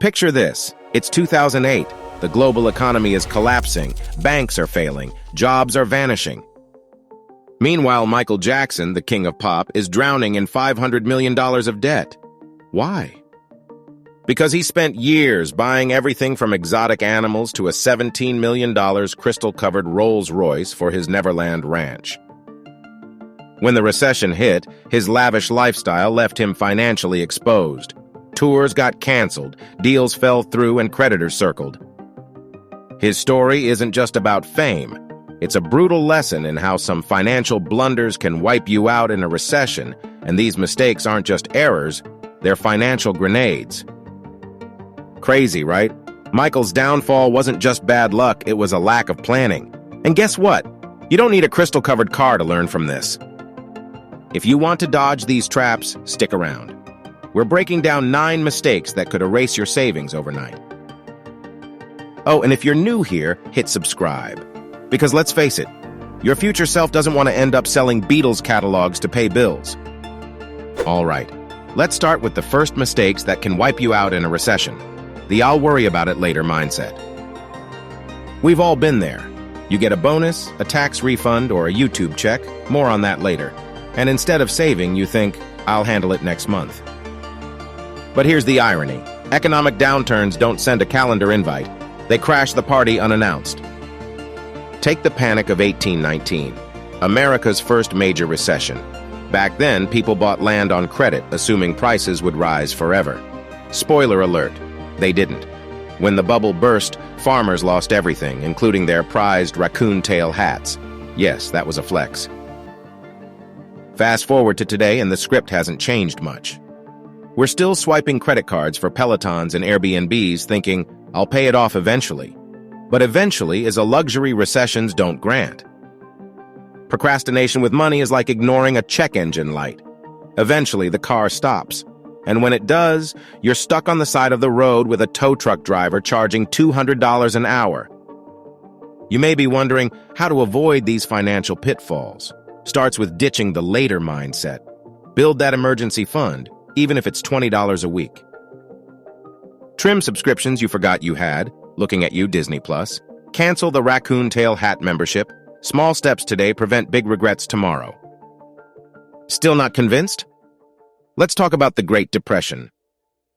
Picture this. It's 2008. The global economy is collapsing. Banks are failing. Jobs are vanishing. Meanwhile, Michael Jackson, the king of pop, is drowning in $500 million of debt. Why? Because he spent years buying everything from exotic animals to a $17 million crystal-covered Rolls-Royce for his Neverland ranch. When the recession hit, his lavish lifestyle left him financially exposed. Tours got canceled, deals fell through, and creditors circled. His story isn't just about fame. It's a brutal lesson in how some financial blunders can wipe you out in a recession, and these mistakes aren't just errors, they're financial grenades. Crazy, right? Michael's downfall wasn't just bad luck, it was a lack of planning. And guess what? You don't need a crystal-covered car to learn from this. If you want to dodge these traps, stick around. We're breaking down 9 mistakes that could erase your savings overnight. Oh, and if you're new here, hit subscribe. Because let's face it, your future self doesn't want to end up selling Beatles catalogs to pay bills. All right, let's start with the first mistakes that can wipe you out in a recession. The I'll worry about it later mindset. We've all been there. You get a bonus, a tax refund, or a YouTube check, more on that later. And instead of saving, you think, I'll handle it next month. But here's the irony. Economic downturns don't send a calendar invite. They crash the party unannounced. Take the panic of 1819, America's first major recession. Back then, people bought land on credit, assuming prices would rise forever. Spoiler alert, they didn't. When the bubble burst, farmers lost everything, including their prized raccoon tail hats. Yes, that was a flex. Fast forward to today, and the script hasn't changed much. We're still swiping credit cards for Pelotons and Airbnbs, thinking, I'll pay it off eventually. But eventually is a luxury recessions don't grant. Procrastination with money is like ignoring a check engine light. Eventually, the car stops. And when it does, you're stuck on the side of the road with a tow truck driver charging $200 an hour. You may be wondering how to avoid these financial pitfalls. Starts with ditching the later mindset. Build that emergency fund, even if it's $20 a week. Trim subscriptions you forgot you had. Looking at you, Disney+. Cancel the raccoon tail hat membership. Small steps today prevent big regrets tomorrow. Still not convinced? Let's talk about the Great Depression.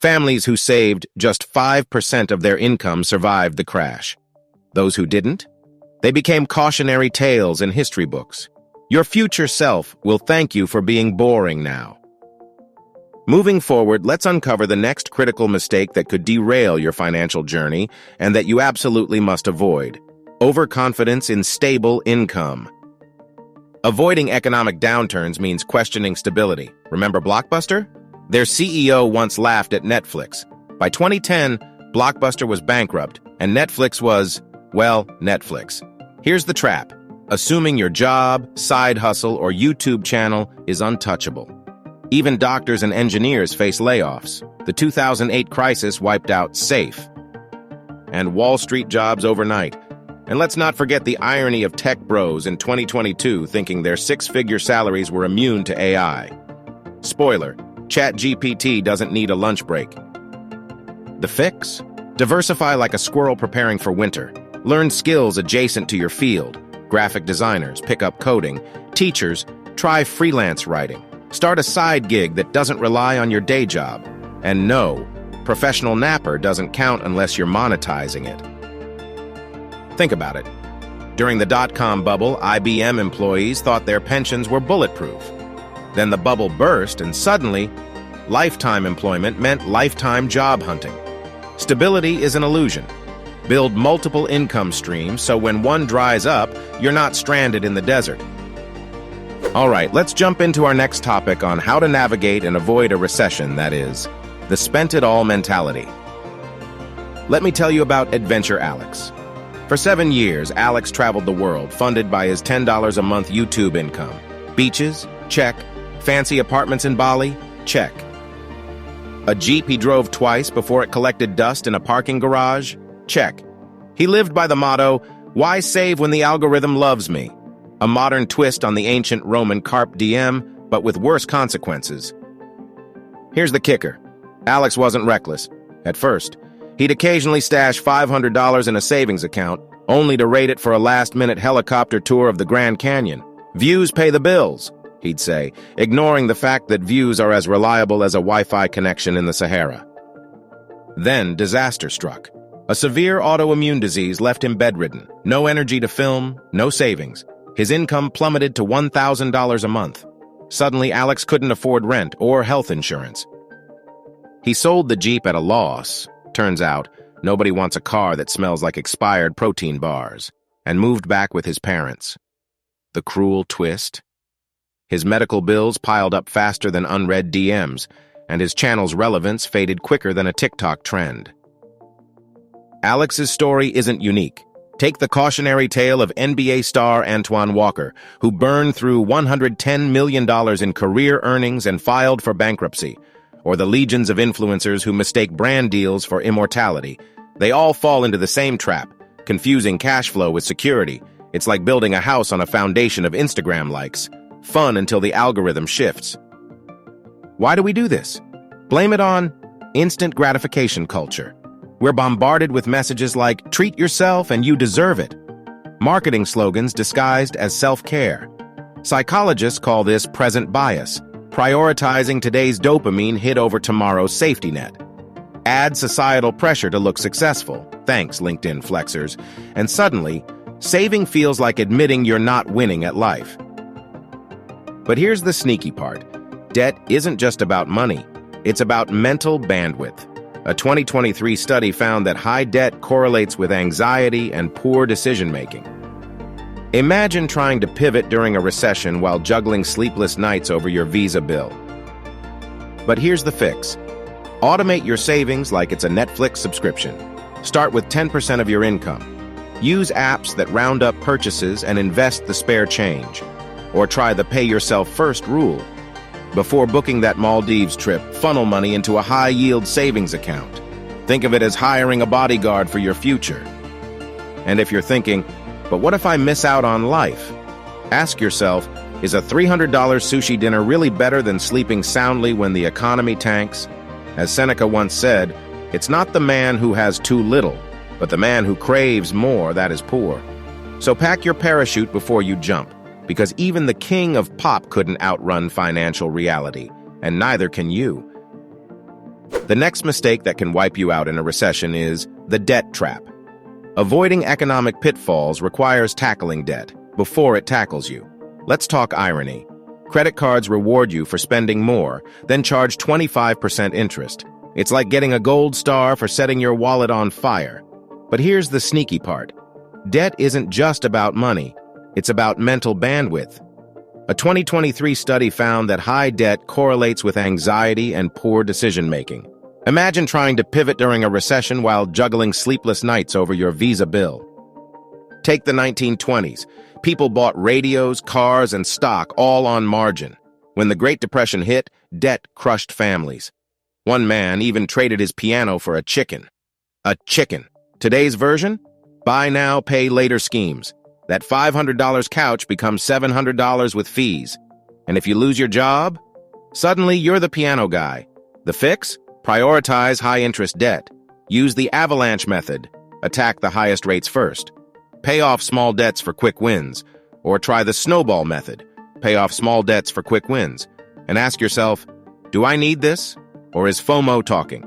Families who saved just 5% of their income survived the crash. Those who didn't? They became cautionary tales in history books. Your future self will thank you for being boring now. Moving forward, let's uncover the next critical mistake that could derail your financial journey and that you absolutely must avoid. Overconfidence in stable income. Avoiding economic downturns means questioning stability. Remember Blockbuster? Their CEO once laughed at Netflix. By 2010, Blockbuster was bankrupt, and Netflix was, well, Netflix. Here's the trap. Assuming your job, side hustle, or YouTube channel is untouchable. Even doctors and engineers face layoffs. The 2008 crisis wiped out SAFE and Wall Street jobs overnight. And let's not forget the irony of tech bros in 2022 thinking their 6-figure salaries were immune to AI. Spoiler, ChatGPT doesn't need a lunch break. The fix? Diversify like a squirrel preparing for winter. Learn skills adjacent to your field. Graphic designers, pick up coding. Teachers, try freelance writing. Start a side gig that doesn't rely on your day job. And no, professional napper doesn't count unless you're monetizing it. Think about it. During the dot-com bubble, IBM employees thought their pensions were bulletproof. Then the bubble burst, and suddenly, lifetime employment meant lifetime job hunting. Stability is an illusion. Build multiple income streams so when one dries up, you're not stranded in the desert. All right, let's jump into our next topic on how to navigate and avoid a recession, that is, the spent-it-all mentality. Let me tell you about Adventure Alex. For 7 years, Alex traveled the world, funded by his $10 a month YouTube income. Beaches? Check. Fancy apartments in Bali? Check. A Jeep he drove twice before it collected dust in a parking garage? Check. He lived by the motto, "Why save when the algorithm loves me?" A modern twist on the ancient Roman carpe diem, but with worse consequences. Here's the kicker. Alex wasn't reckless. At first, He'd occasionally stash $500 in a savings account, only to raid it for a last-minute helicopter tour of the Grand Canyon. Views pay the bills, he'd say, ignoring the fact that views are as reliable as a Wi-Fi connection in the Sahara. Then disaster struck. A severe autoimmune disease left him bedridden. No energy to film, no savings. His income plummeted to $1,000 a month. Suddenly, Alex couldn't afford rent or health insurance. He sold the Jeep at a loss. Turns out, nobody wants a car that smells like expired protein bars, and moved back with his parents. The cruel twist? His medical bills piled up faster than unread DMs, and his channel's relevance faded quicker than a TikTok trend. Alex's story isn't unique. Take the cautionary tale of NBA star Antoine Walker, who burned through $110 million in career earnings and filed for bankruptcy, or the legions of influencers who mistake brand deals for immortality. They all fall into the same trap, confusing cash flow with security. It's like building a house on a foundation of Instagram likes. Fun until the algorithm shifts. Why do we do this? Blame it on instant gratification culture. We're bombarded with messages like, treat yourself and you deserve it. Marketing slogans disguised as self-care. Psychologists call this present bias, prioritizing today's dopamine hit over tomorrow's safety net. Add societal pressure to look successful, thanks LinkedIn flexers, and suddenly, saving feels like admitting you're not winning at life. But here's the sneaky part. Debt isn't just about money, it's about mental bandwidth. A 2023 study found that high debt correlates with anxiety and poor decision-making. Imagine trying to pivot during a recession while juggling sleepless nights over your Visa bill. But here's the fix. Automate your savings like it's a Netflix subscription. Start with 10% of your income. Use apps that round up purchases and invest the spare change. Or try the pay-yourself-first rule. Before booking that Maldives trip, funnel money into a high-yield savings account. Think of it as hiring a bodyguard for your future. And if you're thinking, but what if I miss out on life? Ask yourself, is a $300 sushi dinner really better than sleeping soundly when the economy tanks? As Seneca once said, it's not the man who has too little, but the man who craves more that is poor. So pack your parachute before you jump, because even the king of pop couldn't outrun financial reality, and neither can you. The next mistake that can wipe you out in a recession is the debt trap. Avoiding economic pitfalls requires tackling debt before it tackles you. Let's talk irony. Credit cards reward you for spending more, then charge 25% interest. It's like getting a gold star for setting your wallet on fire. But here's the sneaky part. Debt isn't just about money. It's about mental bandwidth. A 2023 study found that high debt correlates with anxiety and poor decision-making. Imagine trying to pivot during a recession while juggling sleepless nights over your Visa bill. Take the 1920s. People bought radios, cars, and stock all on margin. When the Great Depression hit, debt crushed families. One man even traded his piano for a chicken. A chicken. Today's version? Buy now, pay later schemes. That $500 couch becomes $700 with fees. And if you lose your job, suddenly you're the piano guy. The fix? Prioritize high-interest debt. Use the avalanche method. Attack the highest rates first. Pay off small debts for quick wins. Or try the snowball method. Pay off small debts for quick wins. And ask yourself, do I need this? Or is FOMO talking?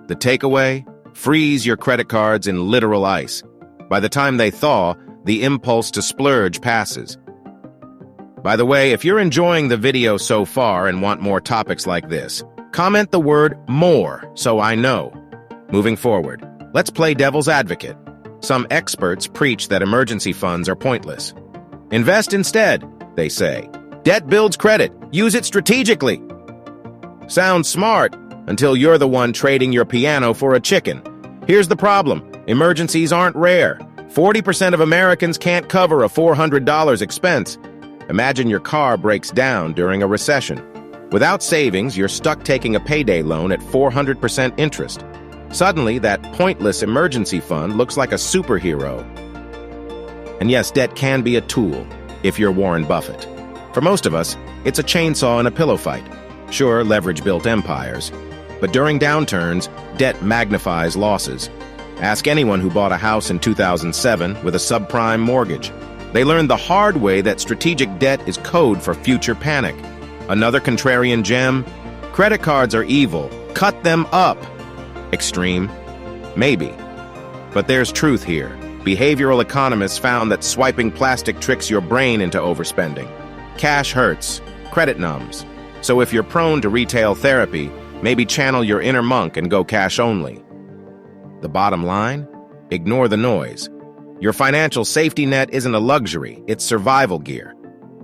The takeaway? Freeze your credit cards in literal ice. By the time they thaw, the impulse to splurge passes. By the way, if you're enjoying the video so far and want more topics like this, comment the word MORE so I know. Moving forward, let's play devil's advocate. Some experts preach that emergency funds are pointless. Invest instead, they say. Debt builds credit. Use it strategically. Sounds smart until you're the one trading your piano for a chicken. Here's the problem. Emergencies aren't rare. 40% of Americans can't cover a $400 expense. Imagine your car breaks down during a recession. Without savings, you're stuck taking a payday loan at 400% interest. Suddenly, that pointless emergency fund looks like a superhero. And yes, debt can be a tool, if you're Warren Buffett. For most of us, it's a chainsaw and a pillow fight. Sure, leverage built empires. But during downturns, debt magnifies losses. Ask anyone who bought a house in 2007 with a subprime mortgage. They learned the hard way that strategic debt is code for future panic. Another contrarian gem: credit cards are evil. Cut them up. Extreme? Maybe. But there's truth here. Behavioral economists found that swiping plastic tricks your brain into overspending. Cash hurts. Credit numbs. So if you're prone to retail therapy, maybe channel your inner monk and go cash only. The bottom line? Ignore the noise. Your financial safety net isn't a luxury, it's survival gear.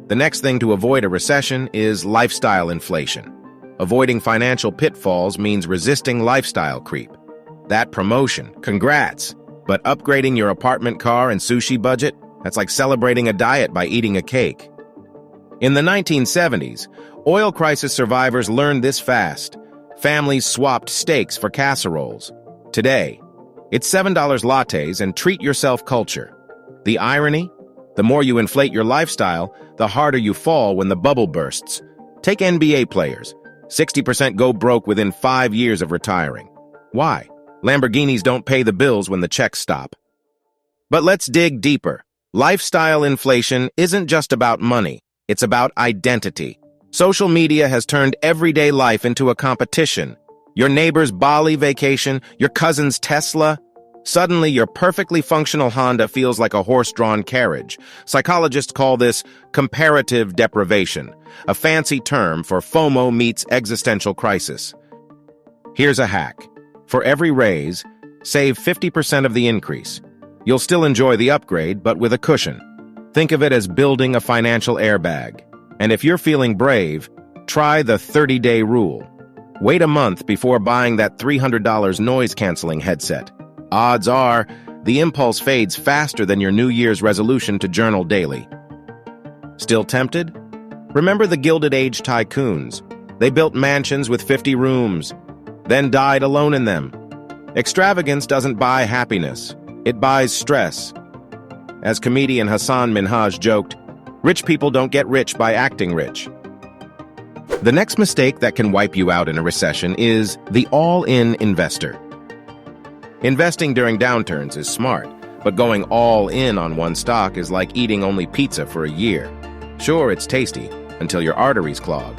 The next thing to avoid a recession is lifestyle inflation. Avoiding financial pitfalls means resisting lifestyle creep. That promotion, congrats! But upgrading your apartment, car, and sushi budget? That's like celebrating a diet by eating a cake. In the 1970s, oil crisis survivors learned this fast. Families swapped steaks for casseroles. Today, it's $7 lattes and treat-yourself culture. The irony? The more you inflate your lifestyle, the harder you fall when the bubble bursts. Take NBA players. 60% go broke within 5 years of retiring. Why? Lamborghinis don't pay the bills when the checks stop. But let's dig deeper. Lifestyle inflation isn't just about money. It's about identity. Social media has turned everyday life into a competition. Your neighbor's Bali vacation, your cousin's Tesla. Suddenly, your perfectly functional Honda feels like a horse-drawn carriage. Psychologists call this comparative deprivation, a fancy term for FOMO meets existential crisis. Here's a hack. For every raise, save 50% of the increase. You'll still enjoy the upgrade, but with a cushion. Think of it as building a financial airbag. And if you're feeling brave, try the 30-day rule. Wait a month before buying that $300 noise-canceling headset. Odds are, the impulse fades faster than your New Year's resolution to journal daily. Still tempted? Remember the Gilded Age tycoons. They built mansions with 50 rooms, then died alone in them. Extravagance doesn't buy happiness. It buys stress. As comedian Hassan Minhaj joked, rich people don't get rich by acting rich. The next mistake that can wipe you out in a recession is the all-in investor. Investing during downturns is smart, but going all in on one stock is like eating only pizza for a year. Sure, it's tasty, until your arteries clog.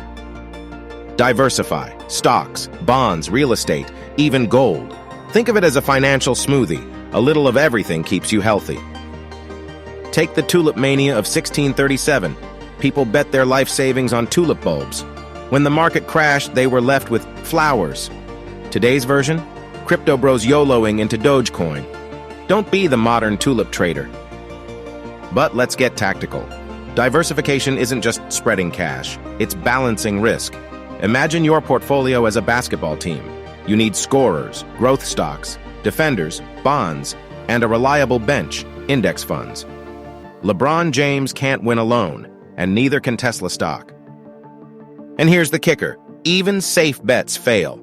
Diversify. Stocks, bonds, real estate, even gold. Think of it as a financial smoothie. A little of everything keeps you healthy. Take the tulip mania of 1637. People bet their life savings on tulip bulbs. When the market crashed, they were left with flowers. Today's version? Crypto bros YOLOing into Dogecoin. Don't be the modern tulip trader. But let's get tactical. Diversification isn't just spreading cash, it's balancing risk. Imagine your portfolio as a basketball team. You need scorers, growth stocks, defenders, bonds, and a reliable bench, index funds. LeBron James can't win alone, and neither can Tesla stock. And here's the kicker. Even safe bets fail.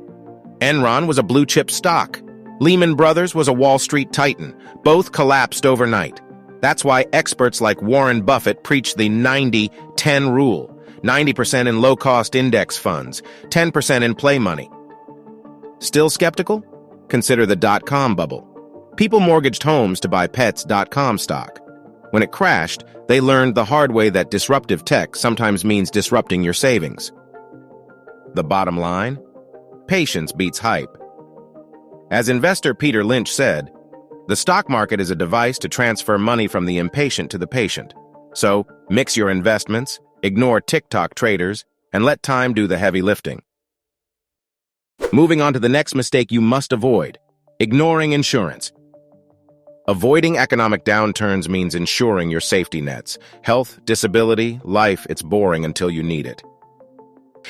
Enron was a blue-chip stock. Lehman Brothers was a Wall Street titan. Both collapsed overnight. That's why experts like Warren Buffett preach the 90-10 rule. 90% in low-cost index funds, 10% in play money. Still skeptical? Consider the dot-com bubble. People mortgaged homes to buy Pets.com stock. When it crashed, they learned the hard way that disruptive tech sometimes means disrupting your savings. The bottom line? Patience beats hype. As investor Peter Lynch said, the stock market is a device to transfer money from the impatient to the patient. So, mix your investments, ignore TikTok traders, and let time do the heavy lifting. Moving on to the next mistake you must avoid: ignoring insurance. Avoiding economic downturns means ensuring your safety nets. Health, disability, life, it's boring until you need it.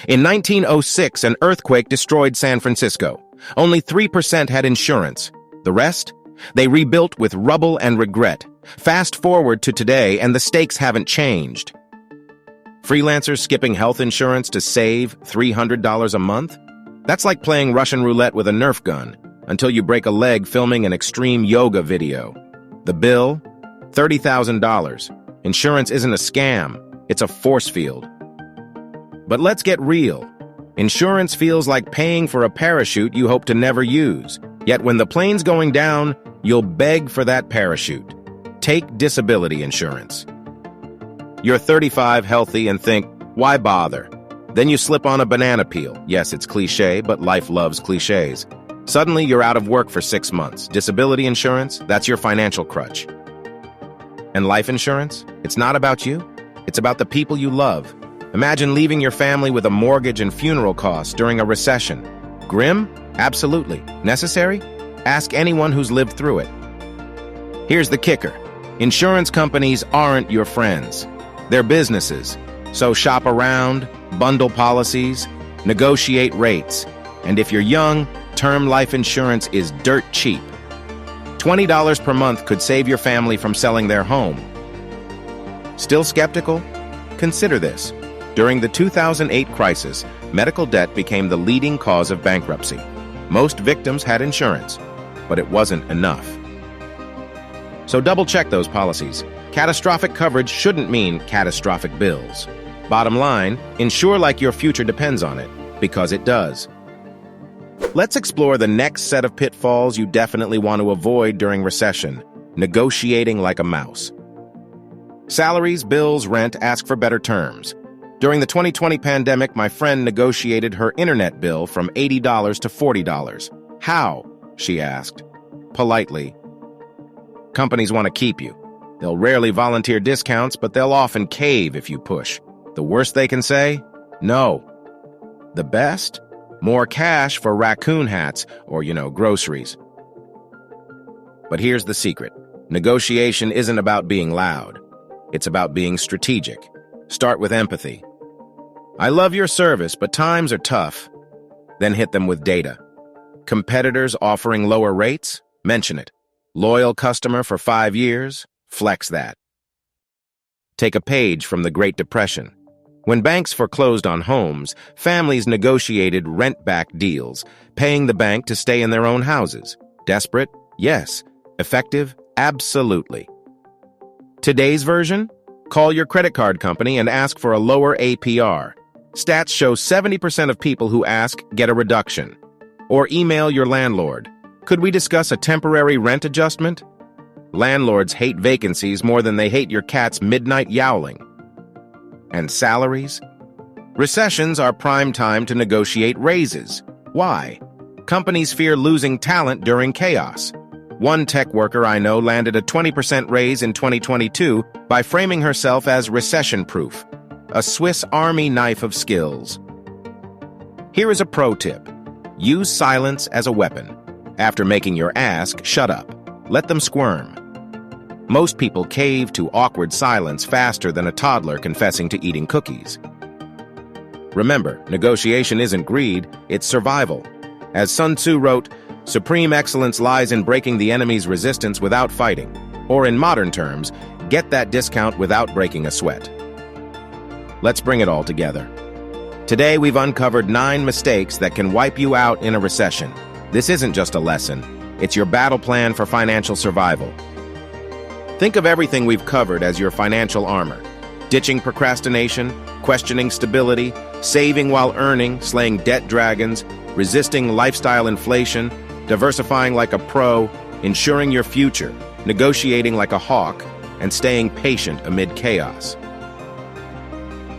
In 1906, an earthquake destroyed San Francisco. Only 3% had insurance. The rest? They rebuilt with rubble and regret. Fast forward to today, and the stakes haven't changed. Freelancers skipping health insurance to save $300 a month? That's like playing Russian roulette with a Nerf gun until you break a leg filming an extreme yoga video. The bill? $30,000. Insurance isn't a scam, it's a force field. But let's get real. Insurance feels like paying for a parachute you hope to never use. Yet when the plane's going down, you'll beg for that parachute. Take disability insurance. You're 35, healthy, and think, why bother? Then you slip on a banana peel. Yes, it's cliché, but life loves clichés. Suddenly, you're out of work for 6 months. Disability insurance, that's your financial crutch. And life insurance? It's not about you. It's about the people you love. Imagine leaving your family with a mortgage and funeral costs during a recession. Grim? Absolutely. Necessary? Ask anyone who's lived through it. Here's the kicker. Insurance companies aren't your friends. They're businesses. So shop around, bundle policies, negotiate rates. And if you're young, term life insurance is dirt cheap. $20 per month could save your family from selling their home. Still skeptical? Consider this. During the 2008 crisis, medical debt became the leading cause of bankruptcy. Most victims had insurance, but it wasn't enough. So double-check those policies. Catastrophic coverage shouldn't mean catastrophic bills. Bottom line, insure like your future depends on it, because it does. Let's explore the next set of pitfalls you definitely want to avoid during recession. Negotiating like a mouse. Salaries, bills, rent, ask for better terms. During the 2020 pandemic, my friend negotiated her internet bill from $80 to $40. How? She asked. Politely. Companies want to keep you. They'll rarely volunteer discounts, but they'll often cave if you push. The worst they can say? No. The best? More cash for raccoon hats or, groceries. But here's the secret. Negotiation isn't about being loud. It's about being strategic. Start with empathy. I love your service, but times are tough. Then hit them with data. Competitors offering lower rates? Mention it. Loyal customer for 5 years? Flex that. Take a page from the Great Depression. When banks foreclosed on homes, families negotiated rent-back deals, paying the bank to stay in their own houses. Desperate? Yes. Effective? Absolutely. Today's version? Call your credit card company and ask for a lower APR. Stats show 70% of people who ask get a reduction. Or email your landlord. Could we discuss a temporary rent adjustment? Landlords hate vacancies more than they hate your cat's midnight yowling. And salaries? Recessions are prime time to negotiate raises. Why? Companies fear losing talent during chaos. One tech worker I know landed a 20% raise in 2022 by framing herself as recession-proof, a Swiss Army knife of skills. Here is a pro tip. Use silence as a weapon. After making your ask, shut up. Let them squirm. Most people cave to awkward silence faster than a toddler confessing to eating cookies. Remember, negotiation isn't greed, it's survival. As Sun Tzu wrote, supreme excellence lies in breaking the enemy's resistance without fighting. Or in modern terms, get that discount without breaking a sweat. Let's bring it all together. Today, we've uncovered 9 mistakes that can wipe you out in a recession. This isn't just a lesson. It's your battle plan for financial survival. Think of everything we've covered as your financial armor. Ditching procrastination, questioning stability, saving while earning, slaying debt dragons, resisting lifestyle inflation, diversifying like a pro, ensuring your future, negotiating like a hawk, and staying patient amid chaos.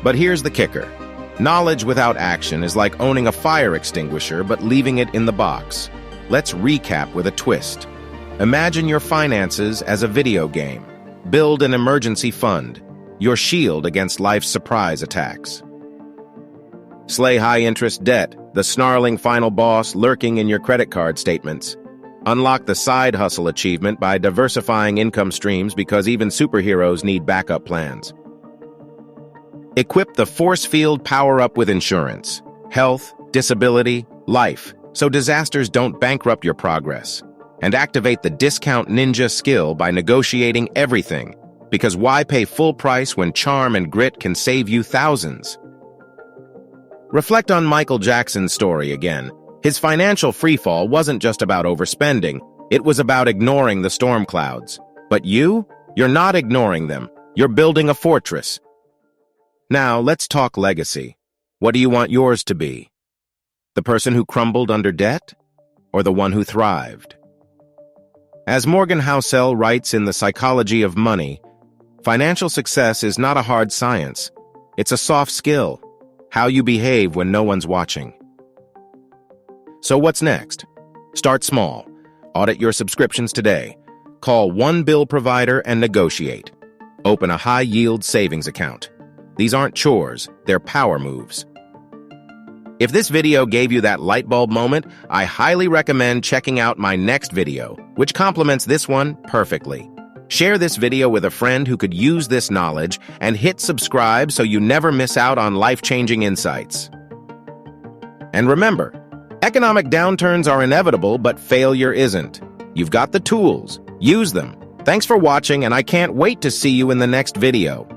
But here's the kicker. Knowledge without action is like owning a fire extinguisher but leaving it in the box. Let's recap with a twist. Imagine your finances as a video game. Build an emergency fund, your shield against life's surprise attacks. Slay high-interest debt, the snarling final boss lurking in your credit card statements. Unlock the side hustle achievement by diversifying income streams because even superheroes need backup plans. Equip the force field power-up with insurance, health, disability, life, so disasters don't bankrupt your progress. And activate the discount ninja skill by negotiating everything, because why pay full price when charm and grit can save you thousands? Reflect on Michael Jackson's story again. His financial freefall wasn't just about overspending, it was about ignoring the storm clouds. But you're not ignoring them. You're building a fortress. Now, let's talk legacy. What do you want yours to be? The person who crumbled under debt, or the one who thrived? As Morgan Housel writes in The Psychology of Money, financial success is not a hard science. It's a soft skill, how you behave when no one's watching. So what's next? Start small. Audit your subscriptions today. Call one bill provider and negotiate. Open a high-yield savings account. These aren't chores, they're power moves. If this video gave you that light bulb moment, I highly recommend checking out my next video, which complements this one perfectly. Share this video with a friend who could use this knowledge and hit subscribe so you never miss out on life-changing insights. And remember, economic downturns are inevitable, but failure isn't. You've got the tools. Use them. Thanks for watching, and I can't wait to see you in the next video.